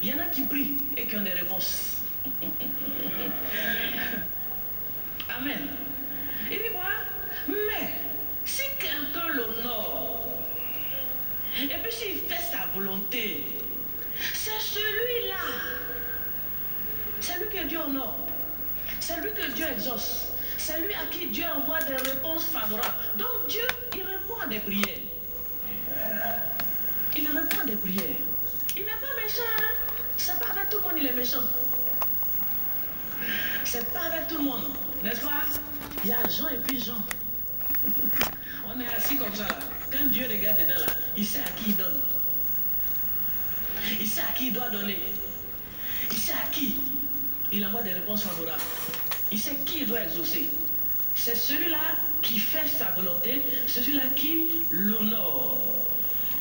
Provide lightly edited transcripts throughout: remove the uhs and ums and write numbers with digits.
Il y en a qui prient et qui ont des réponses. Amen. Il dit quoi? Mais si quelqu'un l'honore, et puis s'il fait sa volonté, c'est celui-là. C'est lui que Dieu honore. C'est lui que Dieu exauce. C'est lui à qui Dieu envoie des réponses favorables. Donc Dieu, il répond à des prières. Il répond à des prières. Il n'est pas méchant, hein? C'est pas avec tout le monde, il est méchant. C'est pas avec tout le monde, n'est-ce pas? Il y a Jean et puis Jean. On est assis comme ça là. Quand Dieu regarde dedans là, il sait à qui il donne. Il sait à qui il doit donner. Il sait à qui il envoie des réponses favorables. Il sait qui il doit exaucer. C'est celui-là qui fait sa volonté, c'est celui-là qui l'honore.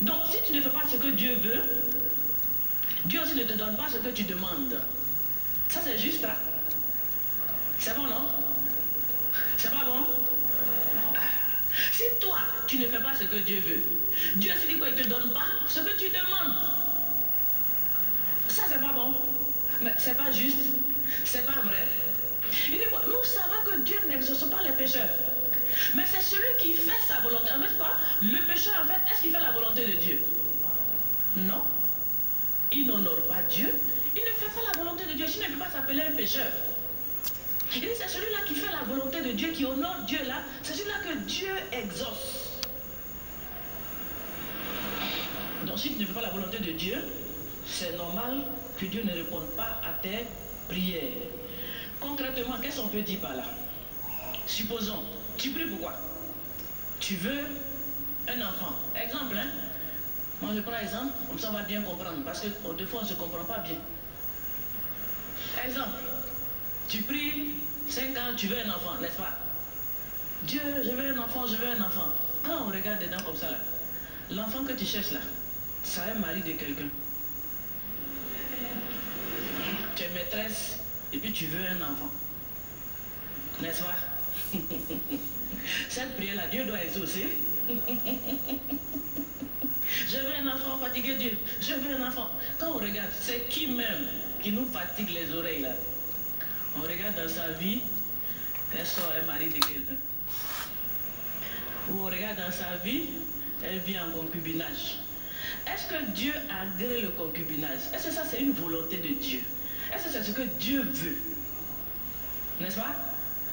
Donc si tu ne fais pas ce que Dieu veut, Dieu aussi ne te donne pas ce que tu demandes. Ça c'est juste, hein? C'est bon, non? C'est pas bon? Si toi, tu ne fais pas ce que Dieu veut, Dieu aussi dit quoi? Il ne te donne pas ce que tu demandes. Ça, c'est pas bon. Mais c'est pas juste. C'est pas vrai. Il dit quoi? Nous savons que Dieu n'exauce pas les pécheurs. Mais c'est celui qui fait sa volonté. En fait, quoi? Le pécheur, en fait, est-ce qu'il fait la volonté de Dieu? Non. Il n'honore pas Dieu. Il ne fait pas la volonté de Dieu. Sinon, il ne peut pas s'appeler un pécheur. Il dit c'est celui-là qui fait la volonté de Dieu, qui honore Dieu là. C'est celui-là que Dieu exauce. Donc si tu ne fais pas la volonté de Dieu, c'est normal que Dieu ne réponde pas à tes prières. Concrètement, qu'est-ce qu'on peut dire par là? Supposons, tu pries pourquoi? Tu veux un enfant. Exemple, hein? Moi je prends exemple, comme ça on va bien comprendre, parce que des fois on ne se comprend pas bien. Exemple, tu pries 5 ans, tu veux un enfant, n'est-ce pas? Dieu, je veux un enfant, je veux un enfant. Quand on regarde dedans comme ça là, l'enfant que tu cherches là, c'est un mari de quelqu'un. Tu es maîtresse et puis tu veux un enfant. N'est-ce pas? Cette prière-là, Dieu doit exaucer. Je veux un enfant, fatigué Dieu. Je veux un enfant. Quand on regarde, c'est qui même qui nous fatigue les oreilles là? On regarde dans sa vie, elle sort un mari de quelqu'un. Ou on regarde dans sa vie, elle vit en concubinage. Est-ce que Dieu agrée le concubinage? Est-ce que ça c'est une volonté de Dieu? Est-ce que c'est ce que Dieu veut? N'est-ce pas?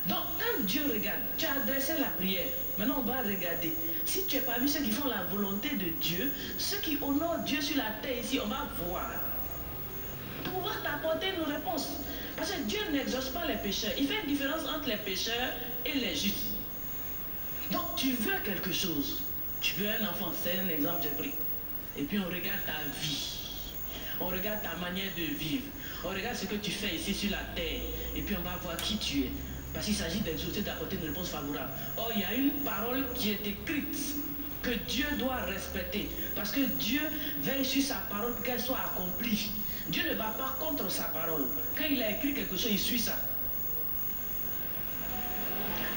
Donc quand Dieu regarde, tu as adressé la prière. Maintenant on va regarder. Si tu es parmi ceux qui font la volonté de Dieu, ceux qui honorent Dieu sur la terre ici, on va voir. Pour pouvoir t'apporter une réponse. Parce que Dieu n'exauce pas les pécheurs. Il fait une différence entre les pécheurs et les justes. Donc tu veux quelque chose. Tu veux un enfant, c'est un exemple que j'ai pris. Et puis on regarde ta vie. On regarde ta manière de vivre. On regarde ce que tu fais ici sur la terre. Et puis on va voir qui tu es. Parce qu'il s'agit d'exaucer, d'apporter une réponse favorable. Or, il y a une parole qui est écrite que Dieu doit respecter. Parce que Dieu veille sur sa parole pour qu'elle soit accomplie. Dieu ne va pas contre sa parole. Quand il a écrit quelque chose, il suit ça.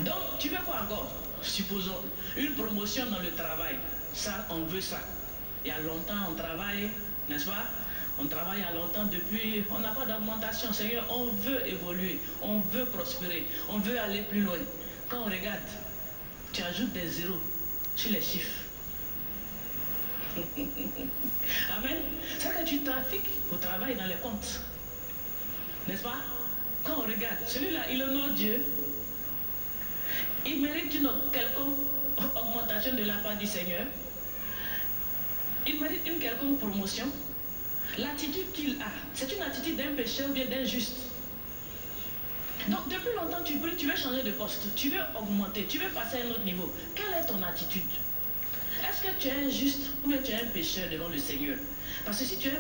Donc, tu veux quoi encore? Supposons une promotion dans le travail. Ça, on veut ça. Il y a longtemps, on travaille, n'est-ce pas? On travaille à longtemps depuis, on n'a pas d'augmentation. Seigneur, on veut évoluer, on veut prospérer, on veut aller plus loin. Quand on regarde, tu ajoutes des zéros sur les chiffres. Amen. C'est que tu trafiques au travail dans les comptes. N'est-ce pas? Quand on regarde, celui-là, il honore Dieu. Il mérite une quelconque augmentation de la part du Seigneur. Il mérite une quelconque promotion. L'attitude qu'il a, c'est une attitude d'un pécheur ou bien d'un juste. Donc depuis longtemps tu pries, tu veux changer de poste, tu veux augmenter, tu veux passer à un autre niveau. Quelle est ton attitude? Est-ce que tu es un juste ou bien tu es un pécheur devant le Seigneur? Parce que si tu es